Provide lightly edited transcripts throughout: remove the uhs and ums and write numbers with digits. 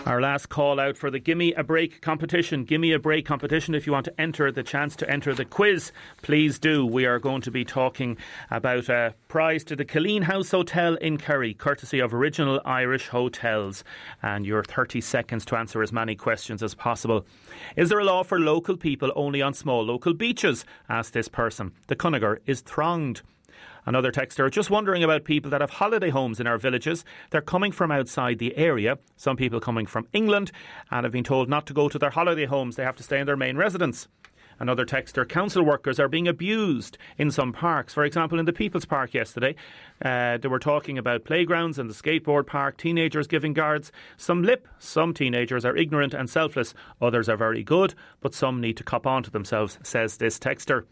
Our last call out for the Gimme a Break competition. Gimme a Break competition. If you want to enter the chance to enter the quiz, please do. We are going to be talking about a prize to the Killeen House Hotel in Kerry, courtesy of Original Irish Hotels. And your 30 seconds to answer as many questions as possible. Is there a law for local people only on small local beaches? Asked this person. The Cunnagar is thronged. Another texter, just wondering about people that have holiday homes in our villages. They're coming from outside the area. Some people coming from England and have been told not to go to their holiday homes. They have to stay in their main residence. Another texter, council workers are being abused in some parks. For example, in the People's Park yesterday, they were talking about playgrounds and the skateboard park, teenagers giving guards some lip. Some teenagers are ignorant and selfless. Others are very good, but some need to cop on to themselves, says this texter.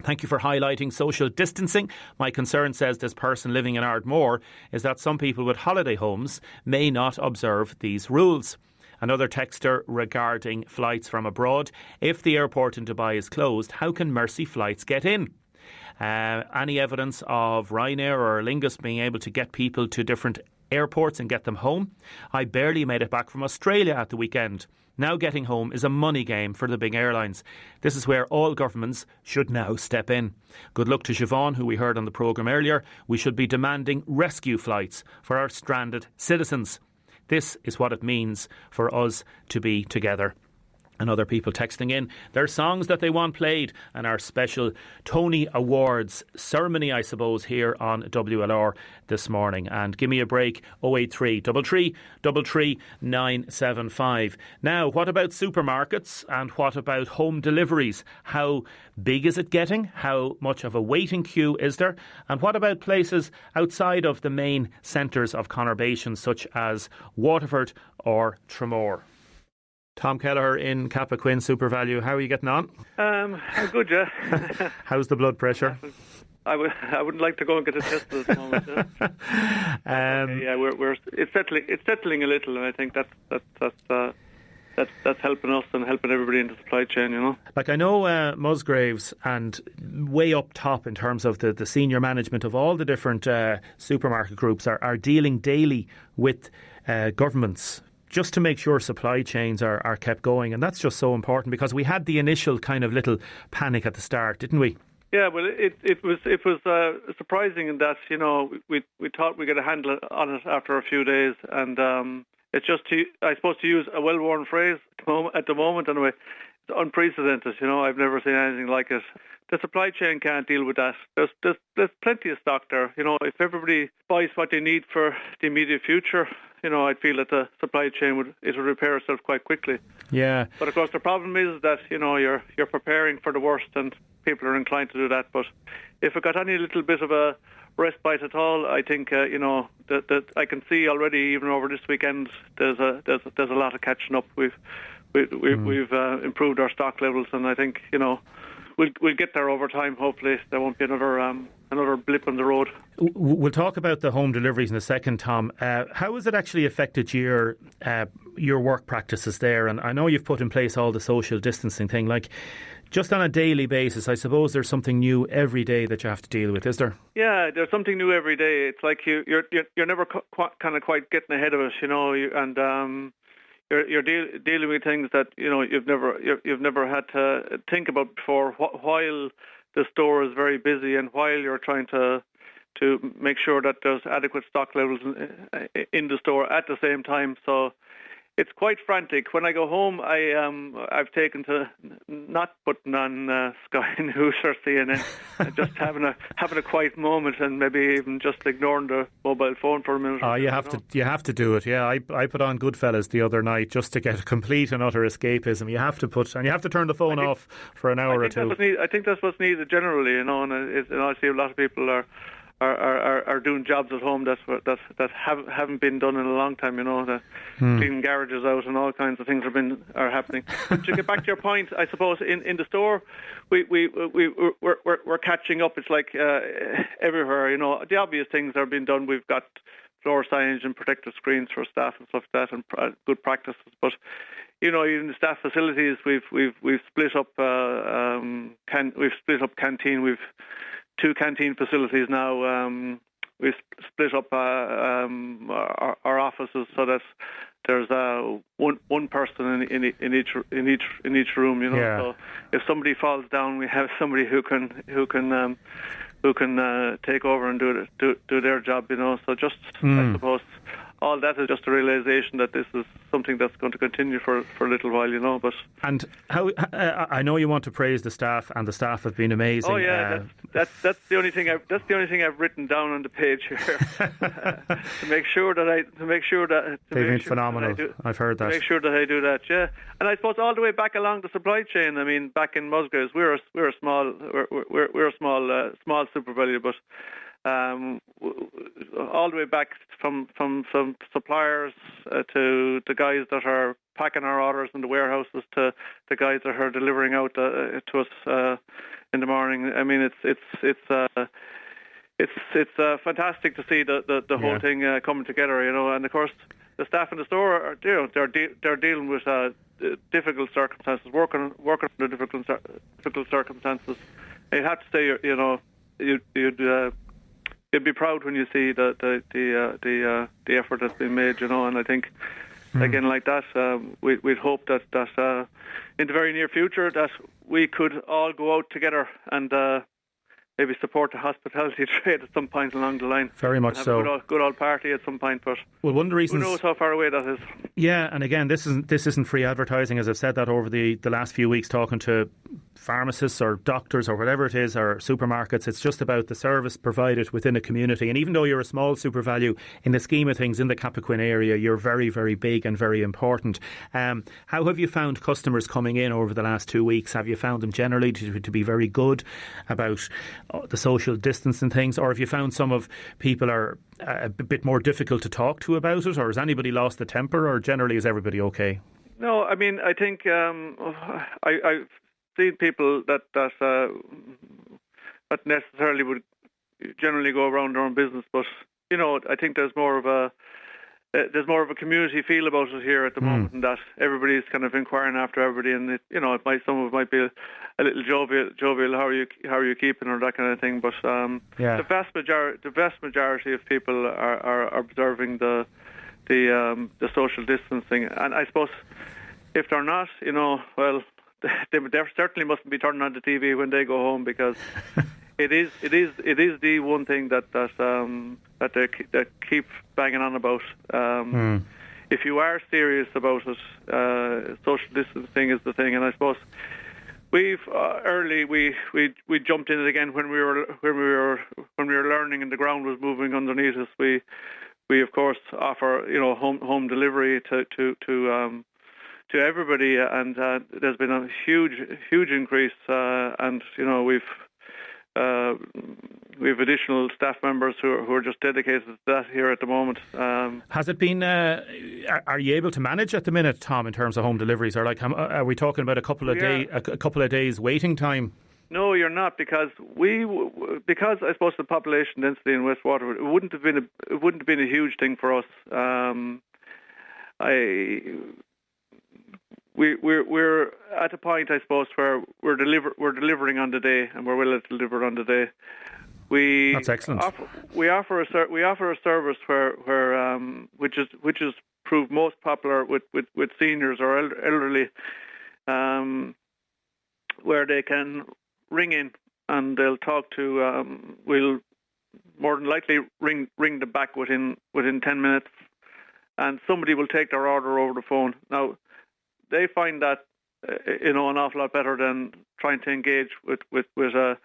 Thank you for highlighting social distancing. My concern, says this person living in Ardmore, is that some people with holiday homes may not observe these rules. Another texter regarding flights from abroad. If the airport in Dubai is closed, how can Mercy flights get in? Any evidence of Ryanair or Aer Lingus being able to get people to different airports and get them home? I barely made it back from Australia at the weekend. Now getting home is a money game for the big airlines. This is where all governments should now step in. Good luck to Siobhan, who we heard on the programme earlier. We should be demanding rescue flights for our stranded citizens. This is what it means for us to be together. And other people texting in their songs that they want played, and our special Tony Awards ceremony, I suppose, here on WLR this morning. And give me a break, 083 33 975. Now, what about supermarkets and what about home deliveries? How big is it getting? How much of a waiting queue is there? And what about places outside of the main centres of conurbation, such as Waterford or Tramore? Tom Kelleher in Cappoquin Super Value. How are you getting on? I'm good, yeah. How's the blood pressure? I wouldn't like to go and get it tested at the moment. It's settling a little, and I think that's helping us and helping everybody in the supply chain, you know. Like, I know Musgraves and way up top in terms of the senior management of all the different supermarket groups are dealing daily with governments just to make sure supply chains are kept going. And that's just so important, because we had the initial kind of little panic at the start, didn't we? Yeah, well, it was surprising in that, you know, we thought we'd get a handle on it after a few days, and it's just, I suppose, to use a well-worn phrase at the moment anyway, it's unprecedented. You know, I've never seen anything like it. The supply chain can't deal with that. There's plenty of stock there. You know, if everybody buys what they need for the immediate future, you know, I'd feel that the supply chain would repair itself quite quickly. Yeah. But of course, the problem is that, you know, you're preparing for the worst, and people are inclined to do that. But if it got any little bit of a respite at all, I think you know, that I can see already, even over this weekend, there's a lot of catching up. We've improved our stock levels, and I think, you know, we'll get there over time. Hopefully, there won't be another blip on the road. We'll talk about the home deliveries in a second, Tom. How has it actually affected your work practices there? And I know you've put in place all the social distancing thing. Like, just on a daily basis, I suppose there's something new every day that you have to deal with, is there? Yeah, there's something new every day. It's like you're never quite getting ahead of it, you know, You're dealing with things that, you know, you've never had to think about before, while the store is very busy and while you're trying to make sure that there's adequate stock levels in the store at the same time. So it's quite frantic. When I go home, I've taken to not putting on Sky News or CNN, and just having a quiet moment, and maybe even just ignoring the mobile phone for a minute. Oh, you have to do it. Yeah, I put on Goodfellas the other night just to get complete and utter escapism. You have to turn the phone off for an hour or two. I think that's what's needed generally, you know. And I see a lot of people are doing jobs at home that haven't been done in a long time, you know, cleaning garages out and all kinds of things are happening. But to get back to your point, I suppose in the store we're catching up. It's like everywhere, you know, the obvious things are being done. We've got floor signage and protective screens for staff and stuff like that, and good practices. But you know, in the staff facilities, we've split up canteen. We've 2 canteen facilities now. We've split up our offices so that there's one person in each room, you know. Yeah. So if somebody falls down, we have somebody who can take over and do their job, you know. So just I suppose all that is just a realization that this is something that's going to continue for a little while, you know. But and how I know you want to praise the staff, and the staff have been amazing. Oh yeah, that's the only thing I've written down on the page here to make sure that they've been phenomenal. I've heard that. To make sure that I do that, yeah. And I suppose all the way back along the supply chain. I mean, back in Musgraves, we're a small SuperValu, but all the way back from suppliers to the guys that are packing our orders in the warehouses to the guys that are delivering out to us in the morning. I mean, it's fantastic to see the whole thing coming together, you know. And of course, the staff in the store are, you know, they're dealing with difficult circumstances, working under difficult circumstances. You have to say, you know, you'd be proud when you see the effort that's been made, you know. And I think again, like that, we'd hope that in the very near future that we could all go out together and maybe support the hospitality trade at some point along the line. Very much so. A good old party at some point, but well, one of the reasons, who knows how far away that is. Yeah, and again, this isn't free advertising, as I've said that over the last few weeks, talking to pharmacists or doctors or whatever it is, or supermarkets. It's just about the service provided within a community. And even though you're a small SuperValu, in the scheme of things in the Cappoquin area, you're very, very big and very important. How have you found customers coming in over the last 2 weeks? Have you found them generally to be very good about the social distance and things, or have you found some of people are a bit more difficult to talk to about it, or has anybody lost the temper, or generally is everybody okay? No, I mean, I think I've seen people that necessarily would generally go around their own business, but you know, I think there's more of a community feel about it here at the moment, and that everybody's kind of inquiring after everybody, and some of it might be a little jovial. How are you keeping, or that kind of thing. But the vast majority of people are observing the social distancing, and I suppose if they're not, you know, well, they certainly mustn't be turning on the TV when they go home, because it is the one thing that they keep banging on about. If you are serious about it, social distancing is the thing. And I suppose we've we jumped in it again when we were learning and the ground was moving underneath us. We of course offer, you know, home delivery to everybody, and there's been a huge increase, and you know, we've additional staff members who are just dedicated to that here at the moment. Has it been? Are you able to manage at the minute, Tom, in terms of home deliveries, or like are we talking about a couple of days waiting time? No, you're not, because I suppose the population density in Westwater, it wouldn't have been a huge thing for us. We're at a point, I suppose, where we're delivering on the day, and we're willing to deliver on the day. That's excellent. We offer a service where which is proved most popular with seniors or elderly, where they can ring in and they'll talk to. We'll more than likely ring them back within 10 minutes, and somebody will take their order over the phone. Now, they find that an awful lot better than trying to engage with a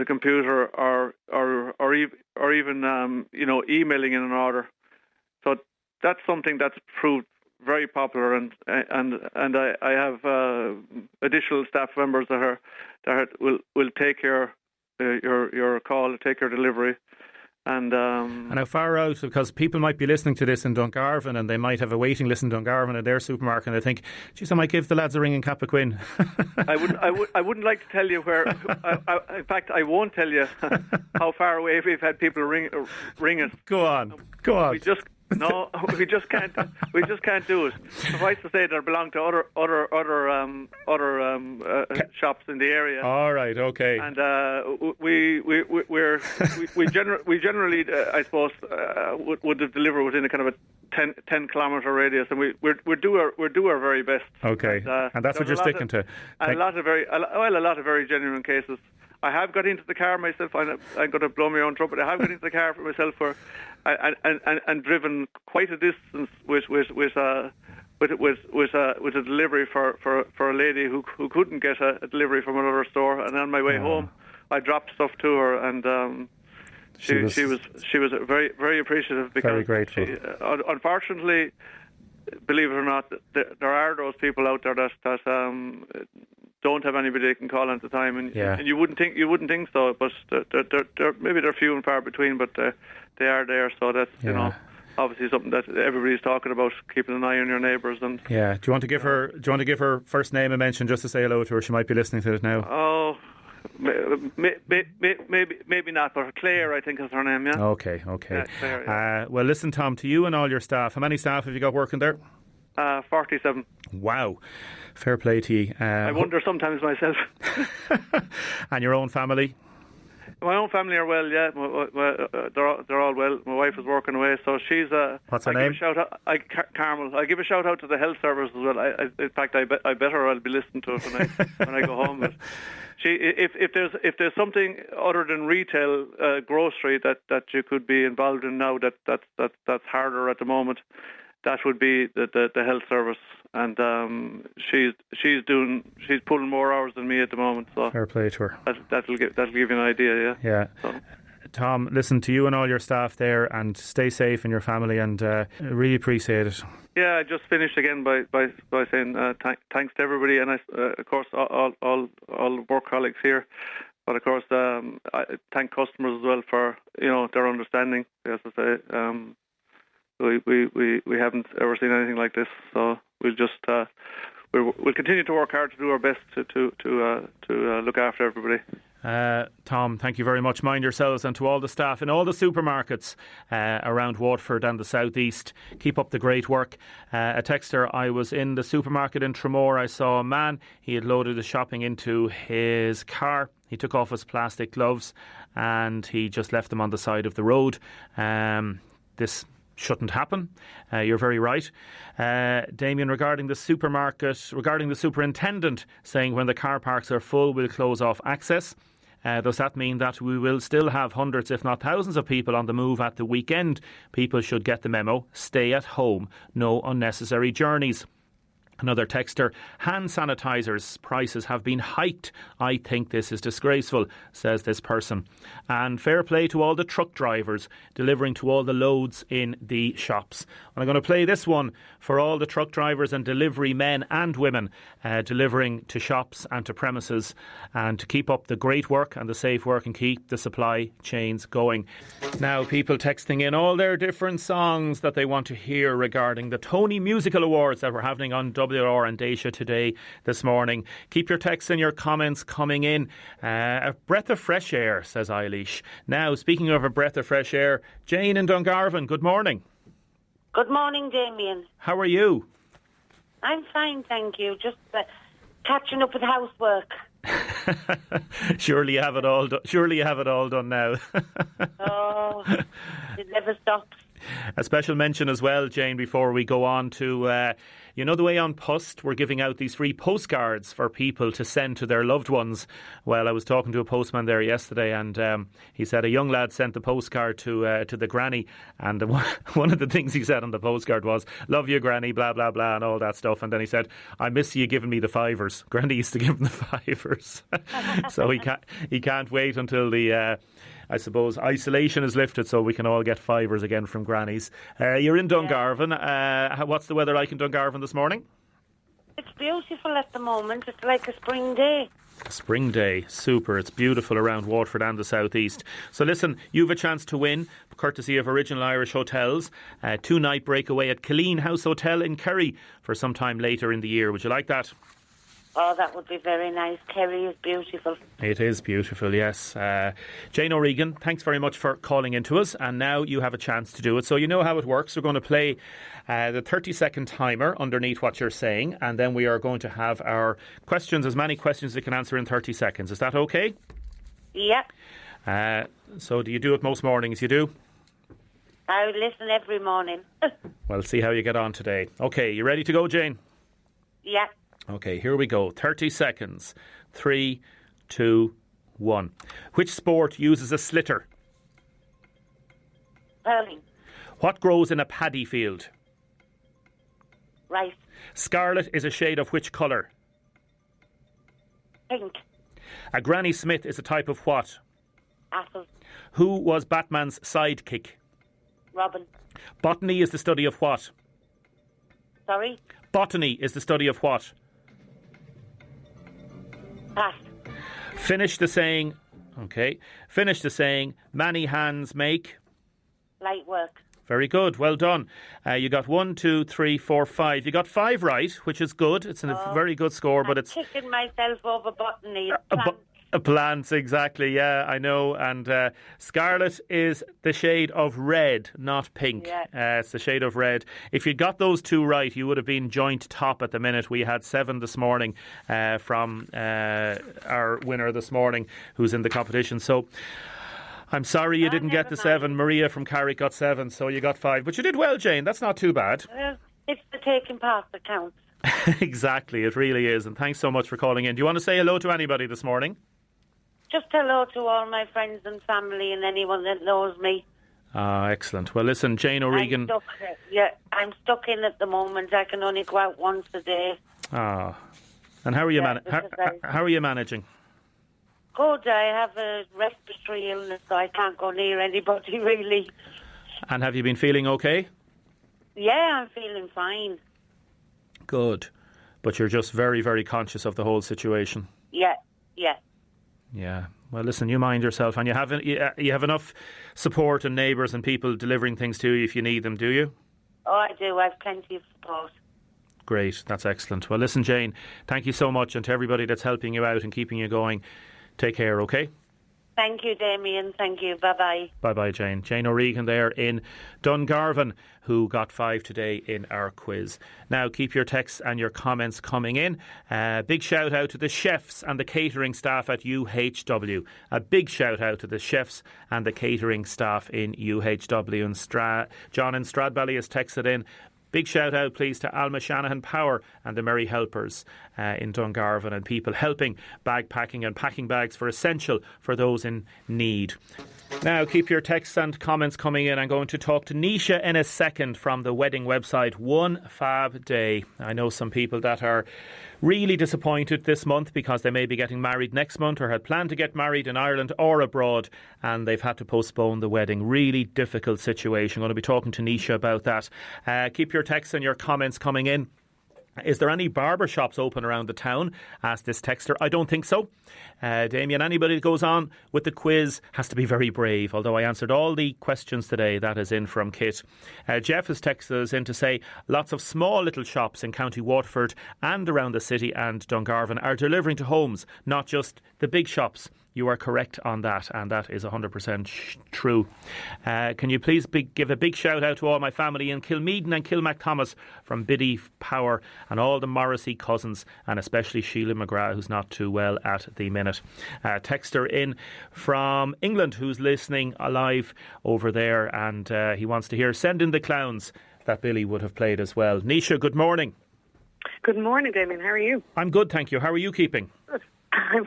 computer or even emailing in an order. So that's something that's proved very popular, and I have additional staff members that will take your call, take your delivery. And how far out? Because people might be listening to this in Dungarvan, and they might have a waiting list in Dungarvan at their supermarket, and they think, "Geez, I might give the lads a ring in Cappoquin." I wouldn't like to tell you where. In fact, I won't tell you how far away we've had people ring us. Go on. No, we just can't. We just can't do it. Suffice to say, they belong to other shops in the area. All right, okay. And we generally, I suppose, would deliver within a kind of a 10 kilometre radius, and we do our very best. Okay, and that's what you're sticking to. A lot of very genuine cases. I have got into the car myself. I'm going to blow my own trumpet. I have got into the car for myself and driven quite a distance with a delivery for a lady who couldn't get a delivery from another store. And on my way home, I dropped stuff to her, and she was very, very appreciative, because very grateful. Unfortunately, believe it or not, there are those people out there that don't have anybody they can call at the time, and you wouldn't think so, but maybe they're few and far between, but they are there. So that's obviously something that everybody's talking about, keeping an eye on your neighbours. And do you want to give her first name a mention, just to say hello to her? She might be listening to it now. Oh, maybe not, but Claire, I think, is her name. Yeah. Okay. Yeah, Claire, yeah. Well, listen, Tom, to you and all your staff. How many staff have you got working there? 47. Wow. Fair play to you. I wonder sometimes myself. And your own family? My own family are well, yeah. They're all well. My wife is working away, so she's. What's her name? Carmel. I give a shout out to the health service as well. In fact, I bet her I'll be listening to it when I go home. But if there's something other than retail, grocery that you could be involved in now, that's harder at the moment, that would be the health service. And she's pulling more hours than me at the moment. So fair play to her. That'll give you an idea. Yeah. Yeah. So. Tom, listen, to you and all your staff there, and stay safe and your family, and really appreciate it. Yeah, I just finished again by saying thanks to everybody, and of course all work colleagues here. But of course, I thank customers as well for their understanding. As I say, we haven't ever seen anything like this, so we'll just we'll continue to work hard to do our best to look after everybody. Tom, thank you very much. Mind yourselves, and to all the staff in all the supermarkets around Waterford and the southeast, keep up the great work. A texter: I was in the supermarket in Tramore. I saw a man. He had loaded the shopping into his car. He took off his plastic gloves and he just left them on the side of the road. This shouldn't happen. You're very right. Damien, regarding the superintendent saying when the car parks are full, we'll close off access. Does that mean that we will still have hundreds, if not thousands, of people on the move at the weekend? People should get the memo. Stay at home. No unnecessary journeys. Another texter: hand sanitisers prices have been hiked. I think this is disgraceful, says this person. And fair play to all the truck drivers delivering to all the loads in the shops. And I'm going to play this one for all the truck drivers and delivery men and women delivering to shops and to premises, and to keep up the great work and the safe work and keep the supply chains going. Now, people texting in all their different songs that they want to hear regarding the Tony Musical Awards that were happening on WR and Deise today, this morning. Keep your texts and your comments coming in. A breath of fresh air, says Eilish. Now, speaking of a breath of fresh air, Jane in Dungarvan, good morning. Good morning, Damien. How are you? I'm fine, thank you. Just catching up with housework. Surely you have it all done now. Oh, it never stops. A special mention as well, Jane, before we go on to, the way on Post we're giving out these free postcards for people to send to their loved ones. Well, I was talking to a postman there yesterday, and he said a young lad sent the postcard to the granny, and one of the things he said on the postcard was, "Love you, granny," blah, blah, blah, and all that stuff. And then he said, "I miss you giving me the fivers." Granny used to give him the fivers. So he can't wait until the... I suppose isolation is lifted so we can all get fivers again from grannies. You're in Dungarvan. What's the weather like in Dungarvan this morning? It's beautiful at the moment. It's like a spring day. A spring day. Super. It's beautiful around Waterford and the southeast. So listen, you've a chance to win, courtesy of Original Irish Hotels, a 2-night breakaway at Killeen House Hotel in Kerry for some time later in the year. Would you like that? Oh, that would be very nice. Kerry is beautiful. It is beautiful, yes. Jane O'Regan, thanks very much for calling into us. And now you have a chance to do it. So you know how it works. We're going to play the 30-second timer underneath what you're saying. And then we are going to have our questions, as many questions as you can answer in 30 seconds. Is that okay? Yep. So do you do it most mornings? You do? I listen every morning. Well, see how you get on today. Okay, you ready to go, Jane? Yeah. Okay, here we go. 30 seconds. 3, 2, 1. Which sport uses a slitter? Curling. What grows in a paddy field? Rice. Scarlet is a shade of which colour? Pink. A Granny Smith is a type of what? Apple. Who was Batman's sidekick? Robin. Botany is the study of what? Sorry? Botany is the study of what? Pass. Finish the saying. Okay. Finish the saying. Many hands make. Light work. Very good. Well done. You got 1, 2, 3, 4, 5. You got 5 right, which is good. It's a very good score, but it's kicking myself over botany. plants, exactly. Yeah, I know. And scarlet is the shade of red, not pink. Yeah. It's the shade of red. If you got those 2 right, you would have been joint top at the minute. We had 7 this morning from our winner this morning, who's in the competition. So I'm sorry you didn't get the 7. Maria from Carrick got 7, so you got 5. But you did well, Jane. That's not too bad. Well, it's the taking part that counts. Exactly, it really is. And thanks so much for calling in. Do you want to say hello to anybody this morning? Just hello to all my friends and family and anyone that knows me. Ah, excellent. Well, listen, Jane O'Regan. I'm stuck in at the moment. I can only go out once a day. Ah, and how are you how are you managing? Good. I have a respiratory illness, so I can't go near anybody really. And have you been feeling okay? Yeah, I'm feeling fine. Good, but you're just very, very conscious of the whole situation. Yeah. Yeah. Well, listen, you mind yourself, and you have enough support and neighbours and people delivering things to you if you need them, do you? Oh, I do. I have plenty of support. Great. That's excellent. Well, listen, Jane, thank you so much, and to everybody that's helping you out and keeping you going, take care, okay? Thank you, Damien. Thank you. Bye-bye. Bye-bye, Jane. Jane O'Regan there in Dungarvan, who got 5 today in our quiz. Now, keep your texts and your comments coming in. Big shout-out to the chefs and the catering staff at UHW. A big shout-out to the chefs and the catering staff in UHW. And John in Stradbally has texted in, big shout out, please, to Alma Shanahan Power and the Merry Helpers in Dungarvan, and people helping bag packing and packing bags for essential for those in need. Now, keep your texts and comments coming in. I'm going to talk to Nisha in a second from the wedding website One Fab Day. I know some people that are really disappointed this month because they may be getting married next month or had planned to get married in Ireland or abroad, and they've had to postpone the wedding. Really difficult situation. I'm going to be talking to Nisha about that. Keep your texts and your comments coming in. Is there any barber shops open around the town? Asked this texter. I don't think so. Damien, anybody that goes on with the quiz has to be very brave, although I answered all the questions today. That is in from Kit. Jeff has texted us in to say lots of small little shops in County Waterford and around the city and Dungarvan are delivering to homes, not just the big shops. You are correct on that, and that is 100% true. Can you please give a big shout out to all my family in Kilmeaden and Kilmacthomas from Biddy Power and all the Morrissey cousins, and especially Sheila McGrath, who's not too well at the minute. Texter in from England who's listening live over there, and he wants to hear Send in the Clowns that Billy would have played as well. Nisha, good morning. Good morning, Damien. How are you? I'm good, thank you. How are you keeping? Good. I'm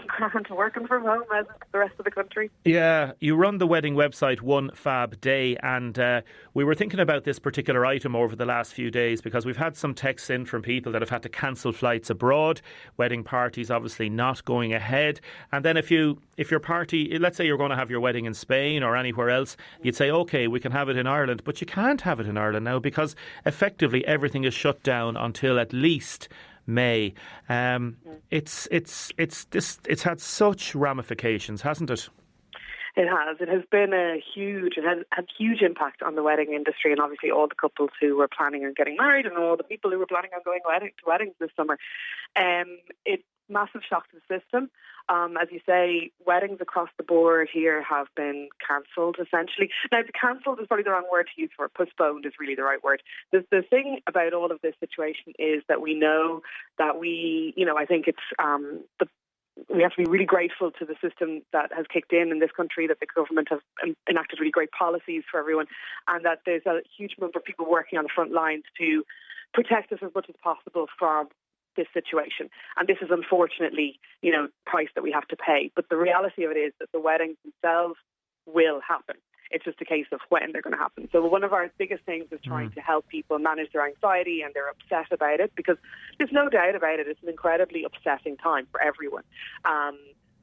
working from home as the rest of the country. Yeah, you run the wedding website One Fab Day, and we were thinking about this particular item over the last few days because we've had some texts in from people that have had to cancel flights abroad, wedding parties obviously not going ahead, and then if your party, let's say you're going to have your wedding in Spain or anywhere else, you'd say, OK, we can have it in Ireland, but you can't have it in Ireland now because effectively everything is shut down until at least May. It's had such ramifications, hasn't it? It has. It has been it has had huge impact on the wedding industry, and obviously all the couples who were planning on getting married and all the people who were planning on going to weddings this summer. It's massive shock to the system. As you say, weddings across the board here have been cancelled, essentially. Now, cancelled is probably the wrong word to use for it. Postponed is really the right word. The thing about all of this situation is that we know that I think it's we have to be really grateful to the system that has kicked in this country, that the government has enacted really great policies for everyone, and that there's a huge number of people working on the front lines to protect us as much as possible from this situation. And this is unfortunately, price that we have to pay. But the reality of it is that the weddings themselves will happen. It's just a case of when they're going to happen. So one of our biggest things is trying to help people manage their anxiety, and they're upset about it, because there's no doubt about it. It's an incredibly upsetting time for everyone.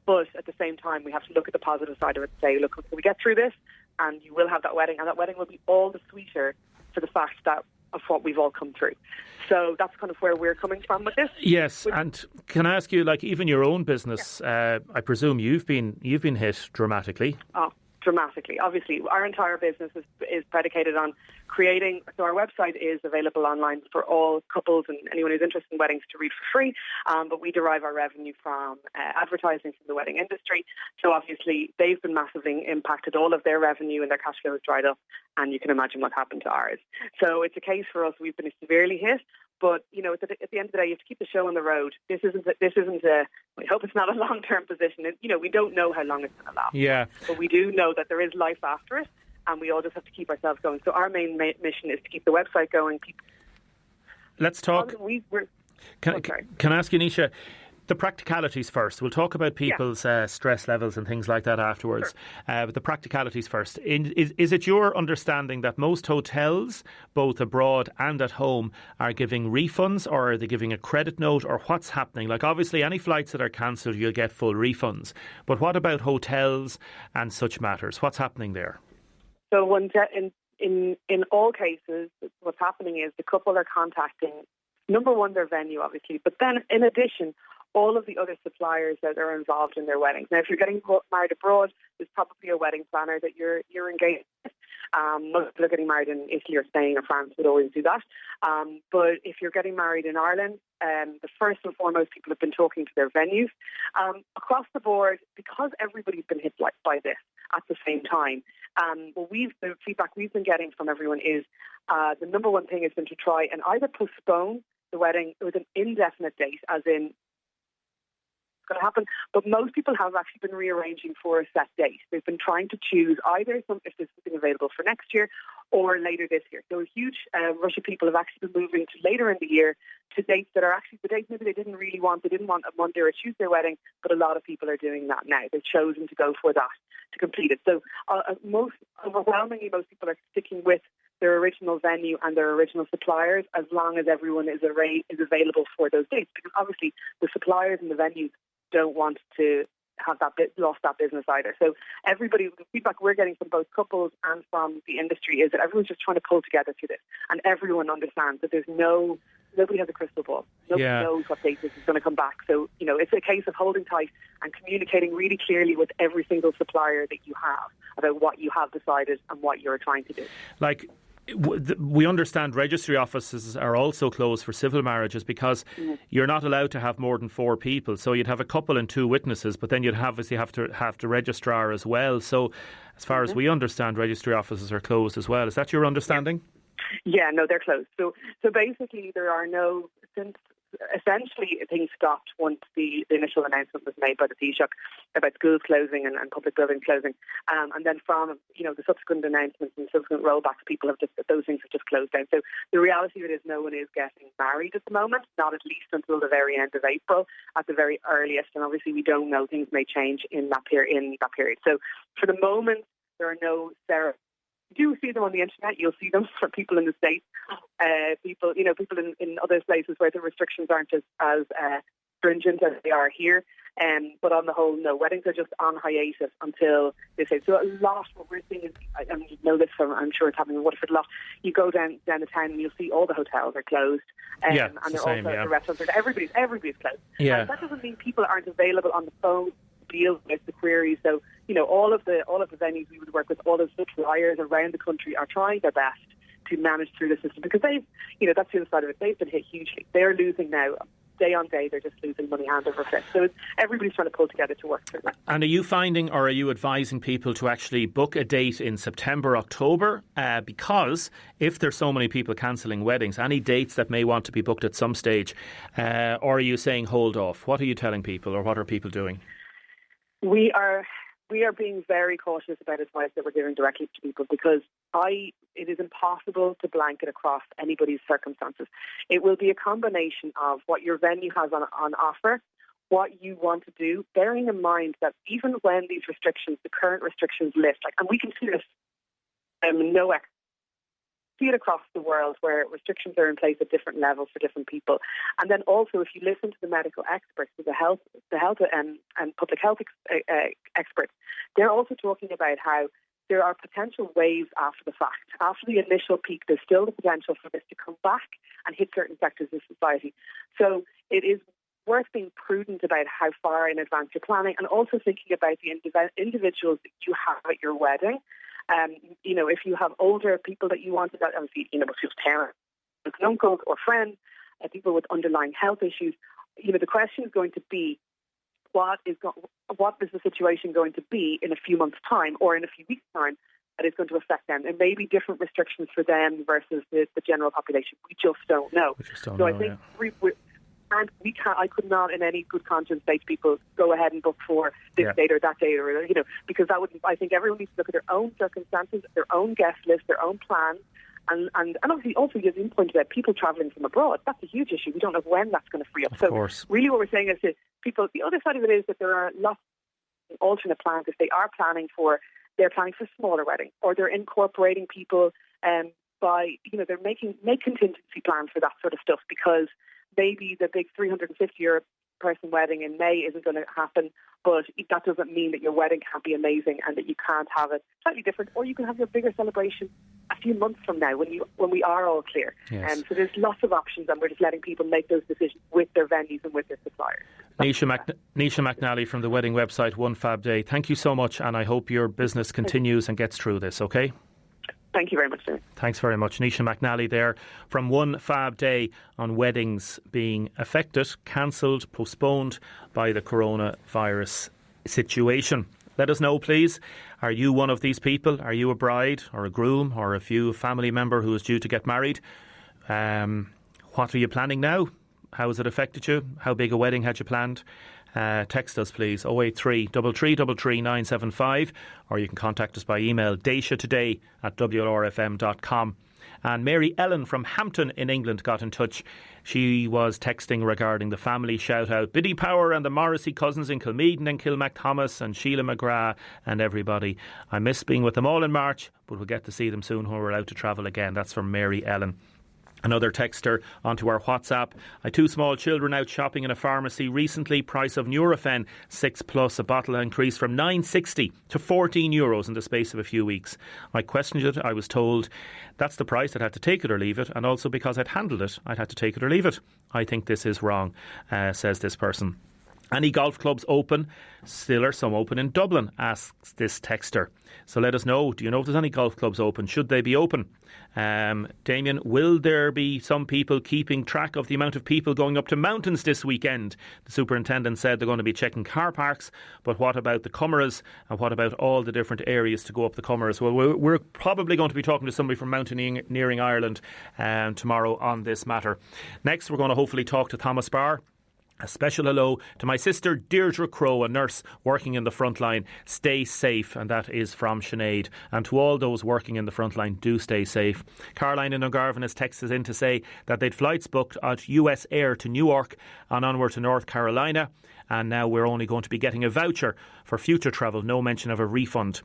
But at the same time, we have to look at the positive side of it and say, look, we get through this, and you will have that wedding, and that wedding will be all the sweeter for the fact of what we've all come through. So that's kind of where we're coming from with this. Yes, and can I ask you, even your own business, I presume you've been hit dramatically. Oh, dramatically. Obviously, our entire business is predicated on creating. So our website is available online for all couples and anyone who's interested in weddings to read for free. But we derive our revenue from advertising from the wedding industry. So obviously, they've been massively impacted. All of their revenue and their cash flow has dried up, and you can imagine what happened to ours. So it's a case for us. We've been severely hit. But, at the end of the day, you have to keep the show on the road. This isn't we hope it's not a long-term position. We don't know how long it's going to last. Yeah. But we do know that there is life after it, and we all just have to keep ourselves going. So our main mission is to keep the website going. Let's talk. Can I ask you, Nisha, the practicalities first? We'll talk about people's stress levels and things like that afterwards. Sure. But the practicalities first. Is it your understanding that most hotels, both abroad and at home, are giving refunds, or are they giving a credit note, or what's happening? Obviously, any flights that are cancelled, you'll get full refunds. But what about hotels and such matters? What's happening there? So in all cases, what's happening is the couple are contacting, number one, their venue, obviously, but then in addition, all of the other suppliers that are involved in their weddings. Now, if you're getting married abroad, there's probably a wedding planner that you're engaged with. Most people are getting married in Italy or Spain or France would always do that. But if you're getting married in Ireland, the first and foremost, people have been talking to their venues. Across the board, because everybody's been hit by this at the same time, the feedback we've been getting from everyone is the number one thing has been to try and either postpone the wedding with an indefinite date, as in going to happen, but most people have actually been rearranging for a set date. They've been trying to choose either if there's something available for next year or later this year. So a huge rush of people have actually been moving to later in the year to dates that are actually the dates maybe they didn't really want. They didn't want a Monday or a Tuesday wedding, but a lot of people are doing that now. They've chosen to go for that to complete it. So overwhelmingly, most people are sticking with their original venue and their original suppliers as long as everyone is available for those dates, because obviously the suppliers and the venues don't want to have lost that business either. So the feedback we're getting from both couples and from the industry is that everyone's just trying to pull together through this, and everyone understands that nobody has a crystal ball. Nobody knows what date this is going to come back. So, it's a case of holding tight and communicating really clearly with every single supplier that you have about what you have decided and what you're trying to do. We understand registry offices are also closed for civil marriages because you're not allowed to have more than 4 people. So you'd have a couple and 2 witnesses, but then you'd obviously have the registrar as well. So as far as we understand, registry offices are closed as well. Is that your understanding? Yeah, no, they're closed. So basically there are essentially things stopped once the initial announcement was made by the Taoiseach about schools closing and public buildings closing. And then from the subsequent announcements and subsequent rollbacks, those things have just closed down. So the reality of it is no one is getting married at the moment, not at least until the very end of April at the very earliest. And obviously we don't know, things may change in that period. So for the moment, there are no ceremonies. You do see them on the internet. You'll see them for people in the States, people in other places where the restrictions aren't as stringent as they are here. But on the whole, no, weddings are just on hiatus until they say. So a lot what we're seeing is, and you know this from, I'm sure it's happening in Waterford a lot. You go down the town and you'll see all the hotels are closed, and they're also the restaurants. Everybody's closed. Yeah. And that doesn't mean people aren't available on the phone. deals with the queries. So, all of the venues we would work with, all of the suppliers around the country are trying their best to manage through the system, because they've, that's the other side of it. They've been hit hugely. They're losing now. Day on day, they're just losing money hand over fist. So everybody's trying to pull together to work through that. And are you finding, or are you advising people to actually book a date in September, October? Because if there's so many people cancelling weddings, any dates that may want to be booked at some stage, or are you saying hold off? What are you telling people, or what are people doing? We are being very cautious about advice that we're giving directly to people, because it is impossible to blanket across anybody's circumstances. It will be a combination of what your venue has on offer, what you want to do, bearing in mind that even when these restrictions, the current restrictions lift, and we can see this see it across the world where restrictions are in place at different levels for different people. And then also, if you listen to the medical experts, the health and public health experts, they're also talking about how there are potential waves after the fact. After the initial peak, there's still the potential for this to come back and hit certain sectors of society. So it is worth being prudent about how far in advance you're planning, and also thinking about the individuals that you have at your wedding. If you have older people that you want to, obviously, if you have parents, uncles or friends, people with underlying health issues, the question is going to be, what is the situation going to be in a few months' time or in a few weeks' time that is going to affect them? There may be different restrictions for them versus the general population. We just don't know. I think I could not, in any good conscience, say to people, go ahead and book for this date or that date, or because that would. I think everyone needs to look at their own circumstances, their own guest list, their own plans, and obviously also, as you pointed out, people travelling from abroad. That's a huge issue. We don't know when that's going to free up. Of course. Really, what we're saying is that people. The other side of it is that there are lots of alternate plans. If they're planning for smaller weddings, or they're incorporating people by they're make contingency plans for that sort of stuff, because maybe the big 350-person wedding in May isn't going to happen, but that doesn't mean that your wedding can't be amazing and that you can't have it slightly different, or you can have your bigger celebration a few months from now when we are all clear. Yes. So there's lots of options, and we're just letting people make those decisions with their venues and with their suppliers. Nisha McNally from the wedding website One Fab Day, thank you so much, and I hope your business continues and gets through this, okay? Thank you very much, sir. Thanks very much. Nisha McNally there from One Fab Day on weddings being affected, cancelled, postponed by the coronavirus situation. Let us know, please. Are you one of these people? Are you a bride or a groom, or if you a family member who is due to get married? What are you planning now? How has it affected you? How big a wedding had you planned? Text us, please, 083 333 975, or you can contact us by email, daisetoday@wlrfm.com. And Mary Ellen from Hampton in England got in touch. She was texting regarding the family shout-out. Biddy Power and the Morrissey cousins in Kilmeaden and Kilmacthomas, and Sheila McGrath and everybody. I miss being with them all in March, but we'll get to see them soon when we're allowed to travel again. That's from Mary Ellen. Another texter onto our WhatsApp. I had 2 small children out shopping in a pharmacy recently. Price of Nurofen 6+ a bottle increased from €9.60 to €14 in the space of a few weeks. I questioned it. I was told that's the price. I'd had to take it or leave it. And also because I'd handled it, I'd had to take it or leave it. I think this is wrong, says this person. Any golf clubs open? Still are some open in Dublin, asks this texter. So let us know. Do you know if there's any golf clubs open? Should they be open? Damien, will there be some people keeping track of the amount of people going up to mountains this weekend? The superintendent said they're going to be checking car parks, but what about the Comeras, and what about all the different areas to go up the Comeras? Well, we're probably going to be talking to somebody from Mountaineering Ireland tomorrow on this matter. Next, we're going to hopefully talk to Thomas Barr. A special hello to my sister Deirdre Crow, a nurse working in the front line. Stay safe, and that is from Sinead. And to all those working in the front line, do stay safe. Caroline in Dungarvan has texted in to say that they'd flights booked at US Air to Newark and onward to North Carolina, and now we're only going to be getting a voucher for future travel, no mention of a refund.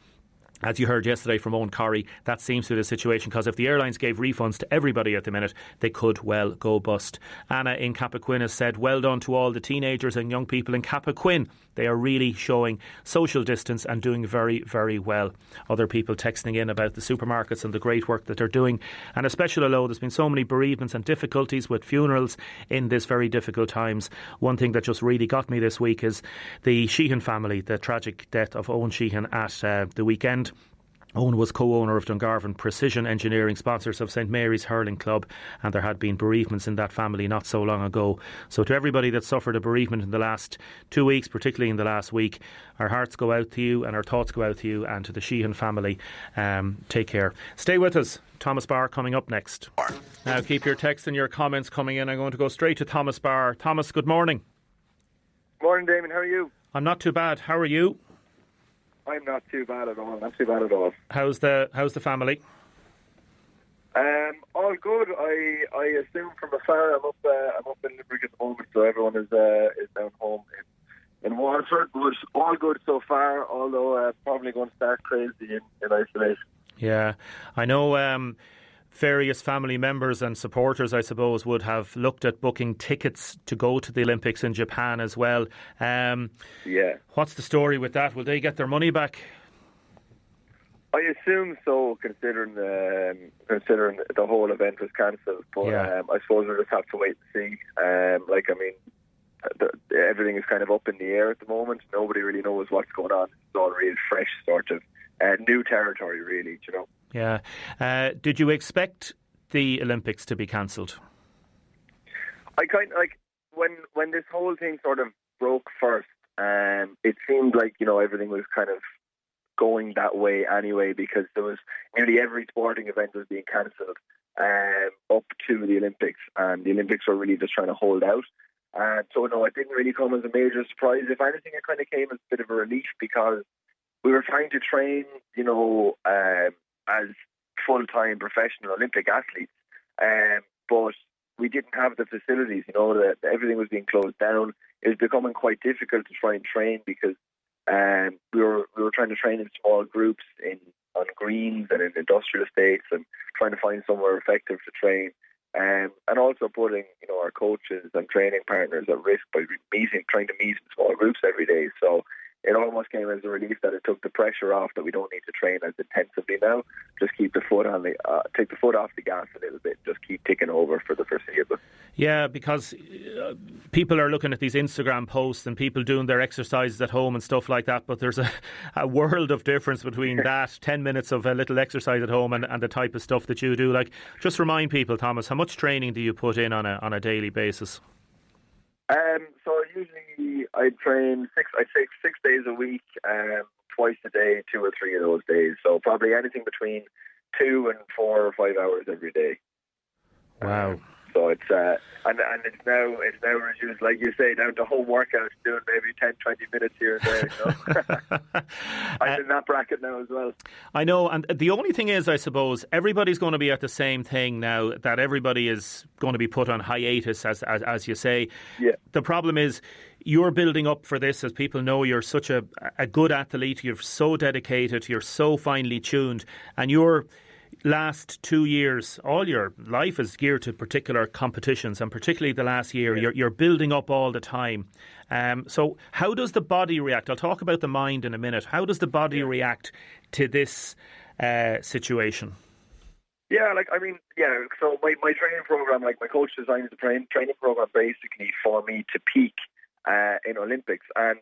as you heard yesterday from Owen Corrie, that seems to be the situation, because if the airlines gave refunds to everybody at the minute, they could well go bust. Anna in Cappoquin has said, well done to all the teenagers and young people in Cappoquin. They are really showing social distance and doing very, very well. Other people texting in about the supermarkets and the great work that they're doing. And a special hello, there's been so many bereavements and difficulties with funerals in this very difficult times. One thing that just really got me this week is the Sheehan family, the tragic death of Owen Sheehan at the weekend. Owen was co-owner of Dungarvan Precision Engineering, sponsors of St Mary's Hurling Club, and there had been bereavements in that family not so long ago. So to everybody that suffered a bereavement in the last 2 weeks, particularly in the last week, our hearts go out to you and our thoughts go out to you, and to the Sheehan family. Take care. Stay with us. Thomas Barr coming up next. Now keep your texts and your comments coming in. I'm going to go straight to Thomas Barr. Thomas, good morning. Morning, Damien. How are you? I'm not too bad. How are you? I'm not too bad at all. Not too bad at all. How's the family? All good. I assume from afar. I'm up in Limerick at the moment, so everyone is down home in Waterford. But all good so far. Although probably going to start crazy in isolation. Yeah, I know. Various family members and supporters, I suppose, would have looked at booking tickets to go to the Olympics in Japan as well. Yeah. What's the story with that? Will they get their money back? I assume so, considering the whole event was cancelled. But I suppose we'll just have to wait and see. Everything is kind of up in the air at the moment. Nobody really knows what's going on. It's all real fresh, sort of new territory, really. You know. Yeah. Did you expect the Olympics to be cancelled? I kind of when this whole thing sort of broke first, it seemed like everything was kind of going that way anyway, because there was nearly every sporting event was being cancelled up to the Olympics, and the Olympics were really just trying to hold out. So no, it didn't really come as a major surprise. If anything, it kind of came as a bit of a relief, because we were trying to train, as full-time professional Olympic athletes, but we didn't have the facilities. That everything was being closed down. It was becoming quite difficult to try and train, because we were trying to train in small groups on greens and in industrial estates, and trying to find somewhere effective to train, and also putting our coaches and training partners at risk by trying to meet in small groups every day. So it almost came as a relief that it took the pressure off, that we don't need to train as intensively now. Just keep the foot take the foot off the gas a little bit. Just keep ticking over for the foreseeable. Yeah, because people are looking at these Instagram posts and people doing their exercises at home and stuff like that. But there's a world of difference between that 10 minutes of a little exercise at home and the type of stuff that you do. Like, just remind people, Thomas, how much training do you put in on a daily basis? So usually I train I'd say 6 days a week, twice a day, 2 or 3 of those days. So probably anything between 2 and 4 or 5 hours every day. Wow. So it's and it's now reduced, like you say, down to home workouts, doing maybe 10-20 minutes here and there. I'm in that bracket now as well. I know, and the only thing is, I suppose, everybody's going to be at the same thing now, that everybody is going to be put on hiatus, as you say. Yeah. The problem is, you're building up for this, as people know you're such a good athlete, you're so dedicated, you're so finely tuned, and you're last 2 years, all your life is geared to particular competitions, and particularly the last year, you're building up all the time. So how does the body react? I'll talk about the mind in a minute. How does the body react to this situation? Yeah, so my training program, my coach designed the training program basically for me to peak in Olympics. And,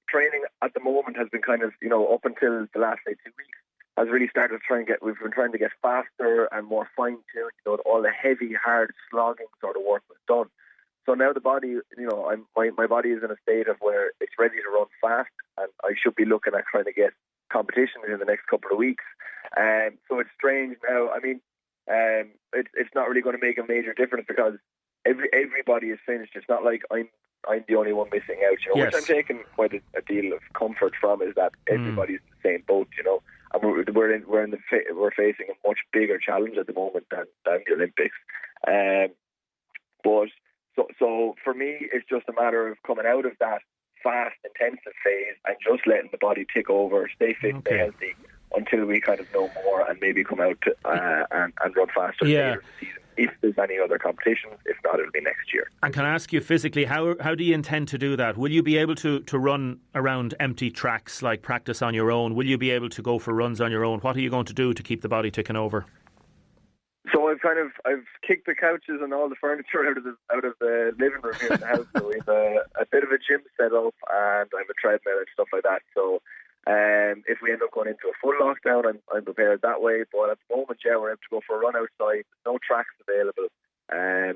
training at the moment has been kind of, up until the last 2 weeks, has really started we've been trying to get faster and more fine-tuned. All the heavy, hard, slogging sort of work was done. So now the body, my body is in a state of where it's ready to run fast, and I should be looking at trying to get competition in the next couple of weeks. So it's strange now. I mean, it's not really going to make a major difference, because everybody is finished. It's not like I'm the only one missing out, yes. Which I'm taking quite a deal of comfort from, is that everybody's in the same boat, and we're facing a much bigger challenge at the moment than the Olympics. But so for me, it's just a matter of coming out of that fast, intensive phase and just letting the body tick over, stay fit, stay healthy, until we kind of know more and maybe come out and run faster later in the season. If there's any other competitions, if not, it'll be next year. And can I ask you physically, how do you intend to do that? Will you be able to run around empty tracks, like practice on your own? Will you be able to go for runs on your own? What are you going to do to keep the body ticking over? So I've kicked the couches and all the furniture out of the living room here in the house. So we've a bit of a gym set up, and I have a treadmill and stuff like that. So if we end up going into a full lockdown, I'm prepared that way. But at the moment, we're able to go for a run outside. There's no tracks available.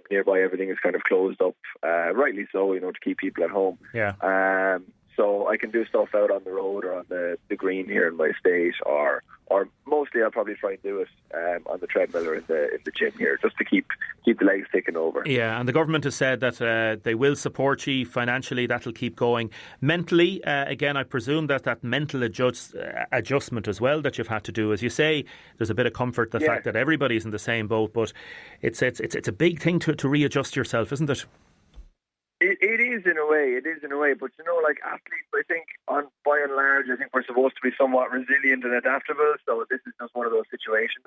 Nearby, everything is kind of closed up. Rightly so, to keep people at home. Yeah. So I can do stuff out on the road or on the green here in my estate, or mostly I'll probably try and do it on the treadmill or in the gym here, just to keep the legs ticking over. Yeah, and the government has said that they will support you financially. That'll keep going. Mentally, again, I presume that mental adjustment as well that you've had to do. As you say, there's a bit of comfort the fact that everybody's in the same boat, but it's a big thing to readjust yourself, isn't it? It is in a way, but like athletes, I think by and large, I think we're supposed to be somewhat resilient and adaptable. So this is just one of those situations.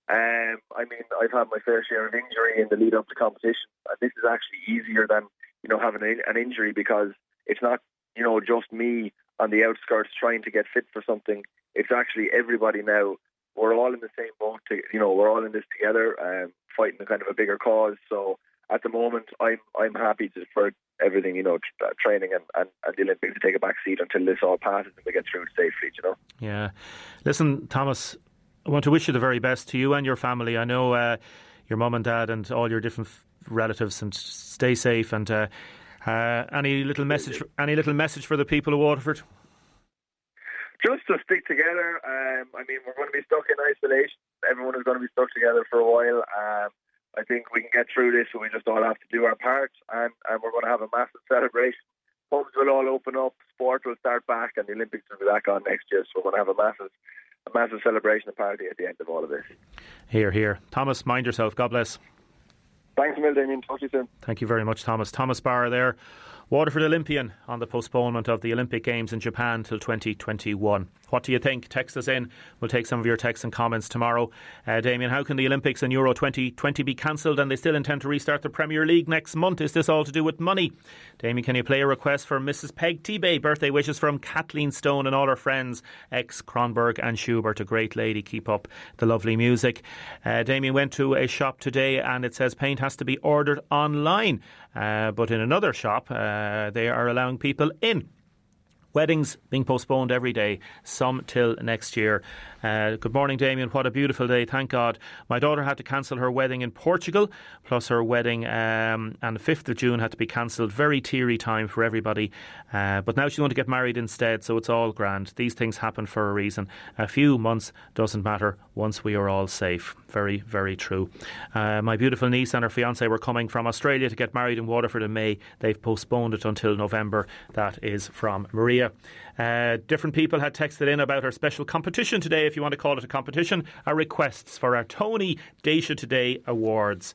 I mean, I've had my fair share of injury in the lead up to competition, and this is actually easier than having an injury, because it's not just me on the outskirts trying to get fit for something. It's actually everybody now. We're all in the same boat. We're all in this together, fighting a kind of a bigger cause. So at the moment, I'm happy for everything, training and the Olympics to take a back seat until this all passes and we get through it safely, Yeah. Listen, Thomas, I want to wish you the very best to you and your family. I know your mum and dad and all your different relatives, and stay safe. And any little message for the people of Waterford? Just to stick together. I mean, we're going to be stuck in isolation. Everyone is going to be stuck together for a while. I think we can get through this, and we just all have to do our part, and we're going to have a massive celebration. Pubs will all open up, sport will start back, and the Olympics will be back on next year, so we're going to have a massive celebration and party at the end of all of this. Hear, hear. Thomas, mind yourself. God bless. Thanks a million, Damien. Talk to you soon. Thank you very much, Thomas. Thomas Barr there, Waterford Olympian, on the postponement of the Olympic Games in Japan till 2021. What do you think? Text us in. We'll take some of your texts and comments tomorrow. Damien, how can the Olympics and Euro 2020 be cancelled and they still intend to restart the Premier League next month? Is this all to do with money? Damien, can you play a request for Mrs. Peg T-Bay? Birthday wishes from Kathleen Stone and all her friends, ex Kronberg and Schubert. A great lady. Keep up the lovely music. Damien went to a shop today and it says paint has to be ordered online. But in another shop, they are allowing people in. Weddings being postponed every day, some till next year. Good morning, Damien. What a beautiful day, thank God. My daughter had to cancel her wedding in Portugal, plus her wedding on the 5th of June had to be cancelled. Very teary time for everybody. But now she's going to get married instead, so it's all grand. These things happen for a reason. A few months doesn't matter once we are all safe. Very, very true. My beautiful niece and her fiancé were coming from Australia to get married in Waterford in May. They've postponed it until November. That is from Maria. Different people had texted in about our special competition today, if you want to call it a competition, our requests for our Tony Deise Today Awards.